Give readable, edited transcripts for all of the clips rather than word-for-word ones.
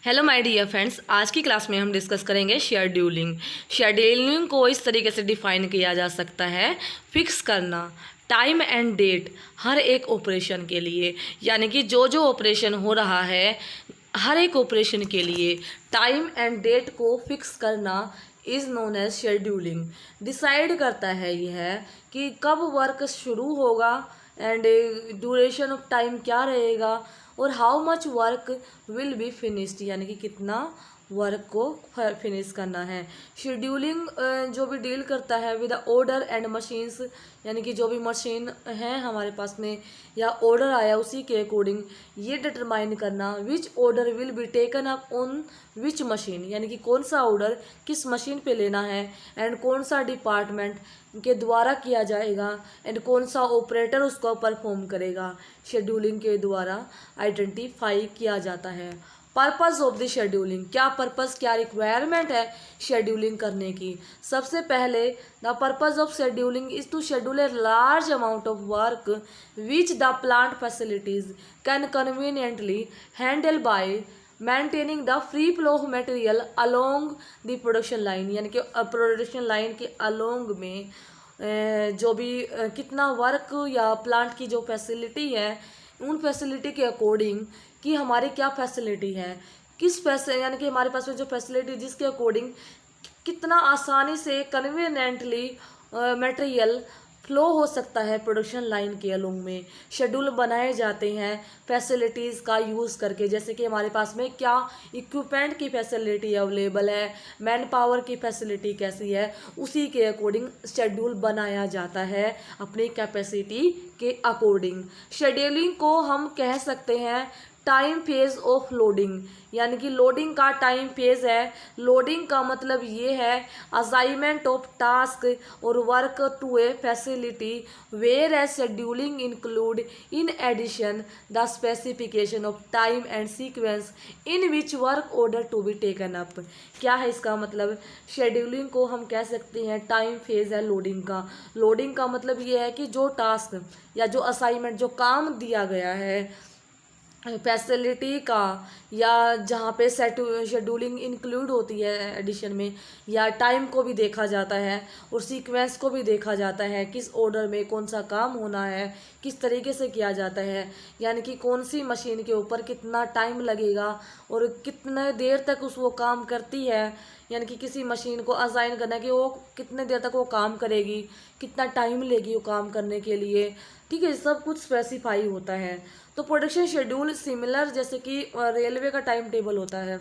Hello my dear friends, आज की class में हम डिस्कस करेंगे शेड्यूलिंग। शेड्यूलिंग को इस तरीके से डिफाइन किया जा सकता है, फिक्स करना टाइम एंड डेट हर एक ऑपरेशन के लिए, यानी कि जो जो ऑपरेशन हो रहा है हर एक ऑपरेशन के लिए टाइम एंड डेट को फिक्स करना is known as scheduling. Decide करता है यह कि कब वर्क शुरू होगा एंड ड्यूरेशन ऑफ टाइम क्या रहेगा और how much work will be finished, यानी कि कितना वर्क को फिनिश करना है। शेड्यूलिंग जो भी डील करता है विद ऑर्डर एंड मशीन्स, यानी कि जो भी मशीन है हमारे पास में या ऑर्डर आया उसी के अकॉर्डिंग ये डिटरमाइन करना which order will be taken up on which machine, यानी कि कौन सा ऑर्डर किस मशीन पे लेना है एंड कौन सा डिपार्टमेंट के द्वारा किया जाएगा एंड कौन सा ऑपरेटर उसको परफॉर्म करेगा, शेड्यूलिंग के द्वारा आइडेंटिफाई किया जाता है। पर्पस ऑफ द शेड्यूलिंग, क्या पर्पस क्या रिक्वायरमेंट है शेड्यूलिंग करने की। सबसे पहले the purpose of scheduling is to schedule a large amount of work which the plant facilities can conveniently handle by maintaining the free flow of material along the production line, यानी कि production line के along में जो भी कितना work या plant की जो फैसिलिटी है उन फैसिलिटी के अकॉर्डिंग कि हमारी क्या फैसिलिटी है, किस पैसे यानी कि हमारे पास में जो फैसिलिटी जिसके अकॉर्डिंग कितना आसानी से कन्वीनियंटली मटेरियल फ्लो हो सकता है प्रोडक्शन लाइन के अलोंग में शेड्यूल बनाए जाते हैं फैसिलिटीज़ का यूज़ करके। जैसे कि हमारे पास में क्या इक्विपमेंट की फैसिलिटी अवेलेबल है, मैन पावर की फैसिलिटी कैसी है, उसी के अकॉर्डिंग शेड्यूल बनाया जाता है अपनी कैपेसिटी के अकॉर्डिंग। शेड्यूलिंग को हम कह सकते हैं टाइम फेज ऑफ लोडिंग, यानी कि लोडिंग का टाइम फेज है। लोडिंग का मतलब ये है असाइनमेंट ऑफ टास्क और work to a facility whereas scheduling include in addition the specification of time and sequence in which work order to be taken up. क्या है इसका मतलब, शेड्यूलिंग को हम कह सकते हैं टाइम फेज है लोडिंग का। लोडिंग का मतलब ये है कि जो टास्क या जो असाइनमेंट जो काम दिया गया है फैसिलिटी का या जहाँ पे शेड्यूलिंग इंक्लूड होती है एडिशन में, या टाइम को भी देखा जाता है और सीक्वेंस को भी देखा जाता है, किस ऑर्डर में कौन सा काम होना है, किस तरीके से किया जाता है, यानी कि कौन सी मशीन के ऊपर कितना टाइम लगेगा और कितने देर तक वो काम करती है, यानी कि किसी मशीन को असाइन करना कि वो कितने देर तक वो काम करेगी, कितना टाइम लेगी वो काम करने के लिए, ठीक है, सब कुछ स्पेसिफाई होता है। तो प्रोडक्शन शेड्यूल सिमिलर जैसे कि रेलवे का टाइम टेबल होता है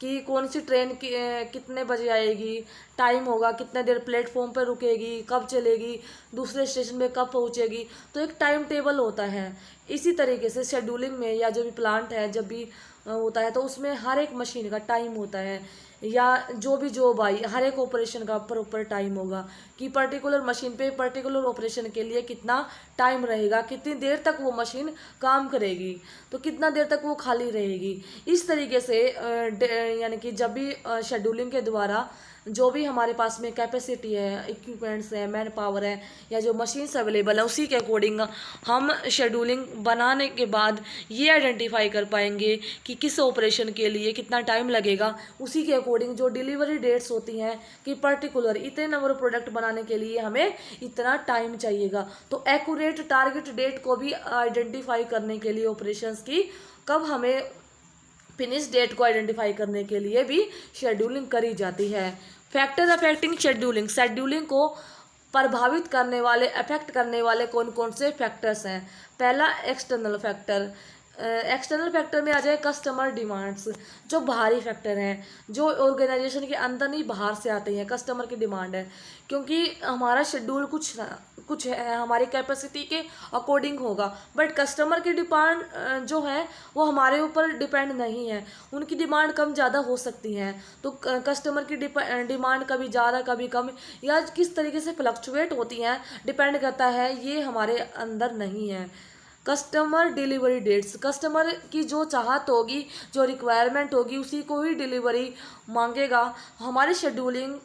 कि कौन सी ट्रेन कितने बजे आएगी, टाइम होगा, कितने देर प्लेटफॉर्म पर रुकेगी, कब चलेगी, दूसरे स्टेशन पे कब पहुंचेगी, तो एक टाइम टेबल होता है। इसी तरीके से शेड्यूलिंग में या जो भी प्लांट है जब भी होता है तो उसमें हर एक मशीन का टाइम होता है, या जो भी जॉब आई हर एक ऑपरेशन का प्रॉपर टाइम होगा कि पर्टिकुलर मशीन पे पर्टिकुलर ऑपरेशन के लिए कितना टाइम रहेगा, कितनी देर तक वो मशीन काम करेगी, तो कितना देर तक वो खाली रहेगी। इस तरीके से यानी कि जब भी शेड्यूलिंग के द्वारा जो भी हमारे पास में कैपेसिटी है, इक्विपमेंट्स है, मैन पावर है या जो मशीन्स अवेलेबल है उसी के अकॉर्डिंग हम शेड्यूलिंग बनाने के बाद ये आइडेंटिफाई कर पाएंगे कि किस ऑपरेशन के लिए कितना टाइम लगेगा। उसी के अकॉर्डिंग जो डिलीवरी डेट्स होती हैं कि पर्टिकुलर इतने नंबर प्रोडक्ट बनाने के लिए हमें इतना टाइम चाहिएगा, तो एक्यूरेट टारगेट डेट को भी आइडेंटिफाई करने के लिए ऑपरेशंस की कब हमें फिनिश डेट को आइडेंटिफाई करने के लिए भी शेड्यूलिंग करी जाती है। फैक्टर्स अफेक्टिंग शेड्यूलिंग, शेड्यूलिंग को प्रभावित करने वाले अफेक्ट करने वाले कौन कौन से फैक्टर्स हैं। पहला एक्सटर्नल फैक्टर, एक्सटर्नल फैक्टर में आ जाए कस्टमर डिमांड्स, जो बाहरी फैक्टर हैं जो ऑर्गेनाइजेशन के अंदर नहीं बाहर से आते हैं, कस्टमर की डिमांड है, क्योंकि हमारा शेड्यूल कुछ है हमारी कैपेसिटी के अकॉर्डिंग होगा, बट कस्टमर की डिमांड जो है वो हमारे ऊपर डिपेंड नहीं है, उनकी डिमांड कम ज़्यादा हो सकती है, तो कस्टमर की डिमांड कभी ज़्यादा कभी कम या किस तरीके से फ्लक्चुएट होती हैं डिपेंड करता है, ये हमारे अंदर नहीं है। कस्टमर डिलीवरी डेट्स, कस्टमर की जो चाहत होगी, जो रिक्वायरमेंट होगी, उसी को ही डिलीवरी मांगेगा। हमारी शेड्यूलिंग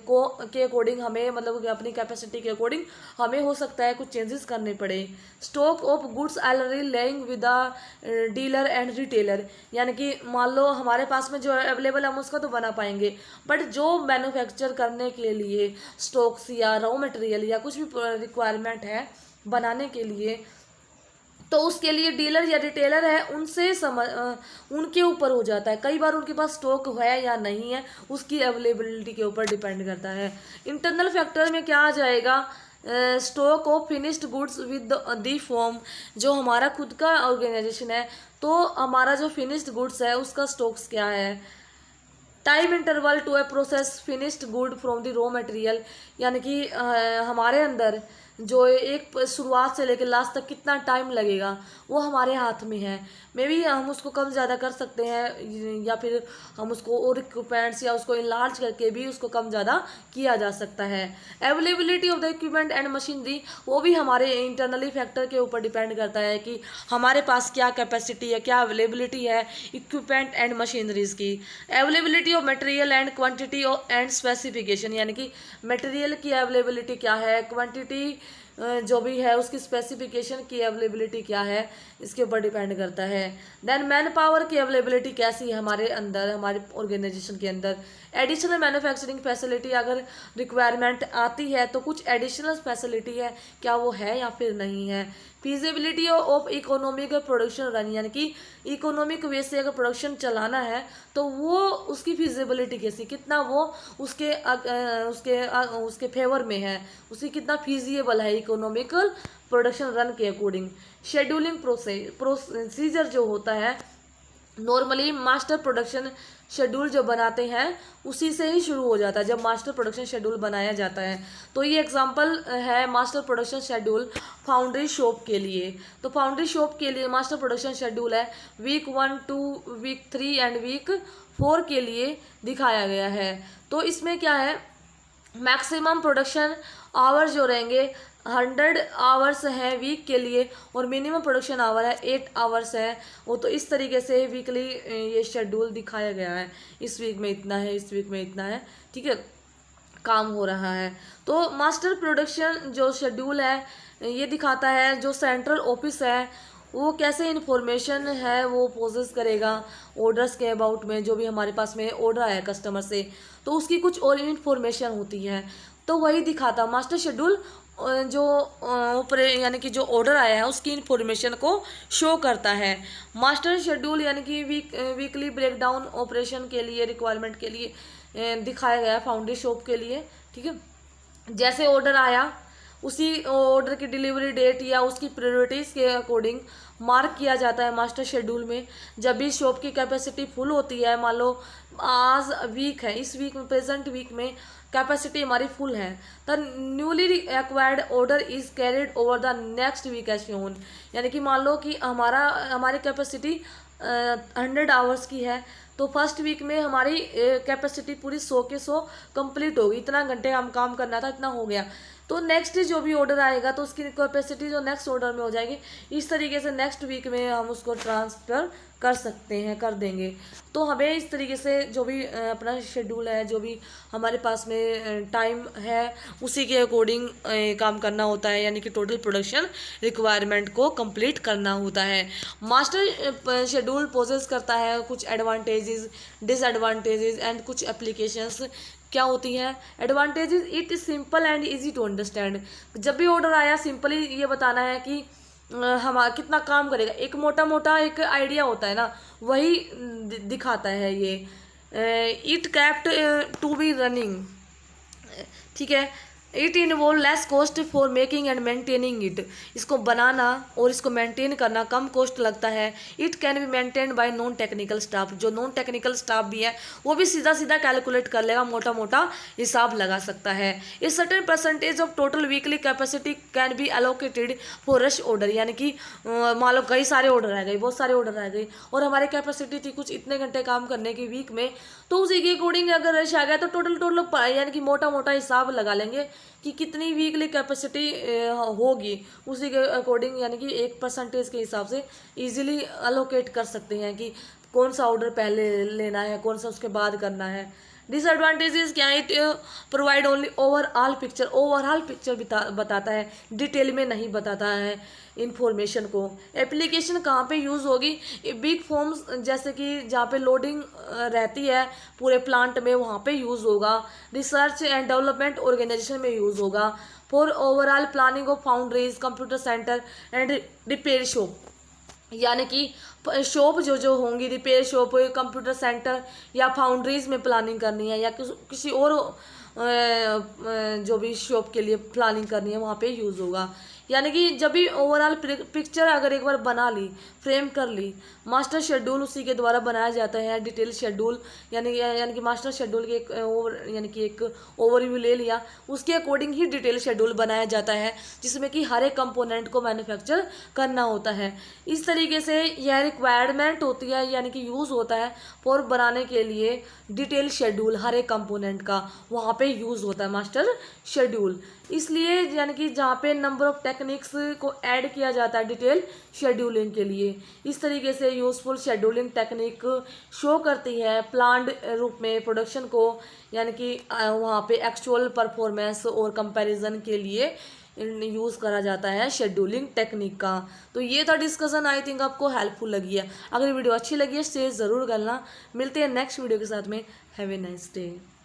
को के अकॉर्डिंग हमें, मतलब कि अपनी कैपेसिटी के अकॉर्डिंग हमें हो सकता है कुछ चेंजेस करने पड़े। Stock of goods already laying with the dealer and retailer, यानी कि मान लो हमारे पास में जो अवेलेबल है हम उसका तो बना पाएंगे, बट जो मैन्युफैक्चर करने के लिए स्टॉक्स या रॉ मटेरियल या कुछ भी रिक्वायरमेंट है बनाने के लिए, तो उसके लिए डीलर या रिटेलर है उनसे उनके ऊपर हो जाता है। कई बार उनके पास स्टॉक है या नहीं है, उसकी अवेलेबिलिटी के ऊपर डिपेंड करता है। इंटरनल फैक्टर में क्या आ जाएगा, stock of finished goods with the form, जो हमारा खुद का ऑर्गेनाइजेशन है तो हमारा जो फिनिश्ड गुड्स है उसका स्टॉक्स क्या है। Time interval to a process finished good from the raw material, यानी कि हमारे अंदर जो एक शुरुआत से लेकर लास्ट तक कितना टाइम लगेगा वो हमारे हाथ में है। मे बी हम उसको कम ज़्यादा कर सकते हैं, या फिर हम उसको और इक्विपमेंट्स या उसको इनलार्ज करके भी उसको कम ज़्यादा किया जा सकता है। Availability of the equipment and machinery, वो भी हमारे इंटरनली फैक्टर के ऊपर डिपेंड करता है कि हमारे पास क्या कैपेसिटी है, क्या अवेलेबिलिटी है इक्विपमेंट एंड मशीनरीज की। Availability of material and quantity and specification, यानी कि मटेरियल की अवेलेबिलिटी क्या है, क्वांटिटी जो भी है उसकी स्पेसिफिकेशन की अवेलेबिलिटी क्या है, इसके ऊपर डिपेंड करता है। देन मैन पावर की अवेलेबिलिटी कैसी है हमारे अंदर, हमारे ऑर्गेनाइजेशन के अंदर। एडिशनल मैन्युफैक्चरिंग फैसिलिटी, अगर रिक्वायरमेंट आती है तो कुछ एडिशनल फैसिलिटी है, क्या वो है या फिर नहीं है। Feasibility of economic production run, यानी कि इकोनॉमिक वे से अगर प्रोडक्शन चलाना है तो वो उसकी फीजिबिलिटी कैसी, कितना वो उसके फेवर में है, उसकी कितना फीजिएबल है इकोनॉमिकल प्रोडक्शन रन के अकॉर्डिंग। शेड्यूलिंग प्रोसीजर जो होता है, नॉर्मली मास्टर प्रोडक्शन शेड्यूल जो बनाते हैं उसी से ही शुरू हो जाता है। जब मास्टर प्रोडक्शन शेड्यूल बनाया जाता है तो ये एग्जांपल है master production schedule foundry shop के लिए। तो फाउंड्री शॉप के लिए मास्टर प्रोडक्शन शेड्यूल है week 1 to week 3 and week 4 के लिए दिखाया गया है। तो इसमें क्या है, मैक्सिमम प्रोडक्शन आवर्स जो रहेंगे 100 आवर्स हैं वीक के लिए, और मिनिमम प्रोडक्शन आवर है 8 आवर्स है। वो तो इस तरीके से वीकली ये शेड्यूल दिखाया गया है, इस वीक में इतना है, इस वीक में इतना है, ठीक है, काम हो रहा है। तो मास्टर प्रोडक्शन जो शेड्यूल है ये दिखाता है जो सेंट्रल ऑफिस है वो कैसे इन्फॉर्मेशन है वो प्रोसेस करेगा ऑर्डर्स के अबाउट में। जो भी हमारे पास में ऑर्डर आया कस्टमर से तो उसकी कुछ और इन्फॉर्मेशन होती है, तो वही दिखाता मास्टर शेड्यूल जो यानी कि जो ऑर्डर आया है उसकी इन्फॉर्मेशन को शो करता है। मास्टर शेड्यूल यानी कि वीकली ब्रेकडाउन ऑपरेशन के लिए, रिक्वायरमेंट के लिए दिखाया गया फाउंड्री शॉप के लिए, ठीक है। जैसे ऑर्डर आया उसी ऑर्डर की डिलीवरी डेट या उसकी प्रायोरिटीज़ के अकॉर्डिंग मार्क किया जाता है मास्टर शेड्यूल में। जब भी शॉप की कैपेसिटी फुल होती है, मान लो आज वीक है, इस वीक में प्रेजेंट वीक में कैपेसिटी हमारी फुल है, the newly acquired order is carried over the next week as shown. यानी कि मान लो कि हमारी कैपेसिटी 100 आवर्स की है, तो फर्स्ट वीक में हमारी कैपेसिटी पूरी 100 के 100 कंप्लीट होगी, इतना घंटे हम काम करना था, इतना हो गया। तो नेक्स्ट जो भी ऑर्डर आएगा तो उसकी कैपेसिटी जो नेक्स्ट ऑर्डर में हो जाएगी, इस तरीके से नेक्स्ट वीक में हम उसको ट्रांसफ़र कर सकते हैं, कर देंगे। तो हमें इस तरीके से जो भी अपना शेड्यूल है, जो भी हमारे पास में टाइम है उसी के अकॉर्डिंग काम करना होता है, यानी कि टोटल प्रोडक्शन रिक्वायरमेंट को कंप्लीट करना होता है। मास्टर शेड्यूल पोजेस करता है कुछ एडवांटेजेस, डिसएडवांटेजेस एंड कुछ एप्लीकेशंस क्या होती हैं। Advantages, it is simple and easy to understand. जब भी ऑर्डर आया सिंपली ये बताना है कि हम कितना काम करेगा, एक मोटा मोटा एक आइडिया होता है ना, वही दिखाता है ये। It kept to be running, ठीक है। It involve less cost for making and maintaining it, इसको बनाना और इसको मेंटेन करना कम कॉस्ट लगता है। It can be maintain by non technical staff, जो नॉन टेक्निकल स्टाफ भी है वो भी सीधा सीधा कैलकुलेट कर लेगा, मोटा मोटा हिसाब लगा सकता है। A certain percentage of total weekly capacity can be allocated for rush order, यानी कि मान लो कई सारे ऑर्डर आ गए, बहुत सारे ऑर्डर आ गए और हमारी कैपेसिटी थी कुछ इतने घंटे काम करने की वीक में, तो उसी के अकॉर्डिंग अगर रश आ गया तो टोटल यानी कि मोटा मोटा हिसाब लगा लेंगे कि कितनी वीकली कैपेसिटी होगी, उसी के अकॉर्डिंग यानी कि एक परसेंटेज के हिसाब से इजीली अलोकेट कर सकते हैं कि कौन सा ऑर्डर पहले लेना है, कौन सा उसके बाद करना है। डिसएडवांटेजेस क्या है, it provide only overall picture बताता है, डिटेल में नहीं बताता है इंफॉर्मेशन को। एप्लीकेशन कहाँ पे यूज़ होगी, बिग फॉर्म्स जैसे कि जहाँ पे लोडिंग रहती है पूरे प्लांट में, वहाँ पे यूज़ होगा। रिसर्च एंड डेवलपमेंट ऑर्गेनाइजेशन में यूज़ होगा। For overall planning of foundries, computer centre and repair shop, यानी कि शॉप जो होंगी, रिपेयर शॉप, कंप्यूटर सेंटर या फाउंड्रीज में प्लानिंग करनी है या किसी और जो भी शॉप के लिए प्लानिंग करनी है, वहाँ पे यूज़ होगा। यानी कि जब भी ओवरऑल पिक्चर अगर एक बार बना ली, फ्रेम कर ली, मास्टर शेड्यूल उसी के द्वारा बनाया जाता है। डिटेल शेड्यूल यानी कि मास्टर शेड्यूल की एक ओवरव्यू ले लिया, उसके अकॉर्डिंग ही डिटेल शेड्यूल बनाया जाता है, जिसमें कि हर एक कंपोनेंट को मैन्युफैक्चर करना होता है। इस तरीके से यह रिक्वायरमेंट होती है, यानी कि यूज़ होता है फॉर बनाने के लिए डिटेल शेड्यूल, हर एक कंपोनेंट का वहाँ पे यूज़ होता है मास्टर शेड्यूल। इसलिए यानी कि जहाँ पे नंबर ऑफ टेक्निक्स को ऐड किया जाता है डिटेल शेड्यूलिंग के लिए। इस तरीके से यूजफुल शेड्यूलिंग टेक्निक शो करती है प्लान्ड रूप में प्रोडक्शन को, यानी कि वहाँ पे एक्चुअल परफॉर्मेंस और कंपैरिजन के लिए यूज़ करा जाता है शेड्यूलिंग टेक्निक का। तो ये था डिस्कशन, आई थिंक आपको हेल्पफुल लगी है। अगर वीडियो अच्छी लगी है शेयर ज़रूर करना। मिलते हैं नेक्स्ट वीडियो के साथ में। Have a nice day.